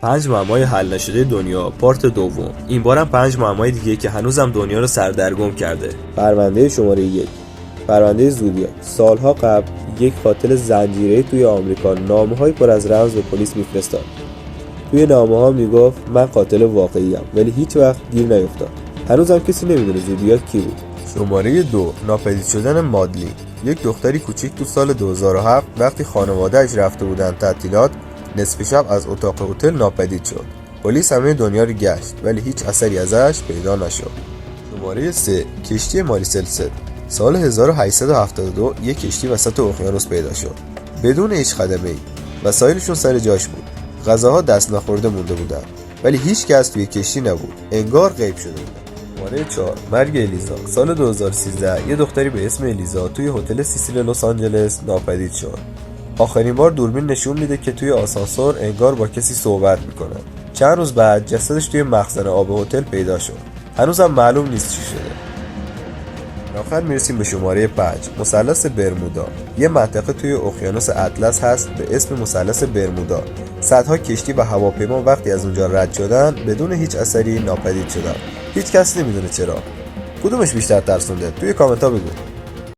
5 معمای حل نشده دنیا پارت دوم. این بارم 5 معمای دیگه که هنوزم دنیا رو سردرگم کرده. پرونده شماره 1. پرونده زودیاک. سالها قبل یک قاتل زنجیره‌ای توی آمریکا نامه‌های پر از رمز به پلیس میفرستاد. توی نامه‌ها میگفت من قاتل واقعی‌ام، ولی هیچ وقت گیر نیفتاد. هنوزم کسی نمیدونه زودیاک کی بود. شماره 2. ناپدید شدن مادلین. یک دختری کوچیک تو سال 2007 وقتی خانواده‌اش رفته بودن تعطیلات، نصف شب از اتاق هتل ناپدید شد. پلیس همه دنیا رو گشت ولی هیچ اثری ازش پیدا نشد. شماره 3. کشتی ماریسل ست. سال 1872 یک کشتی وسط اقیانوس پیدا شد بدون هیچ خدمه‌ای. وسایلشون سر جاش بود. غذاها دست نخورده مونده بودن ولی هیچ کس توی کشتی نبود. انگار غیب شده بود. شماره 4. مرگ الیزا. سال 2013 یه دختری به اسم الیزا توی هتل سیسیل لس آنجلس ناپدید شد. آخرین بار دوربین نشون میده که توی آسانسور انگار با کسی صحبت میکنه. چند روز بعد جسدش توی مخزن آب هتل پیدا شد. هنوزم معلوم نیست چی شده. آخر میرسیم به شماره 5. مثلث برمودا. یه منطقه توی اقیانوس اطلس هست به اسم مثلث برمودا. صدها کشتی و هواپیما وقتی از اونجا رد شدن بدون هیچ اثری ناپدید شدن. هیچ کس نمیدونه چرا. کدومش بیشتر ترسونده؟ توی کامنت ها بگو.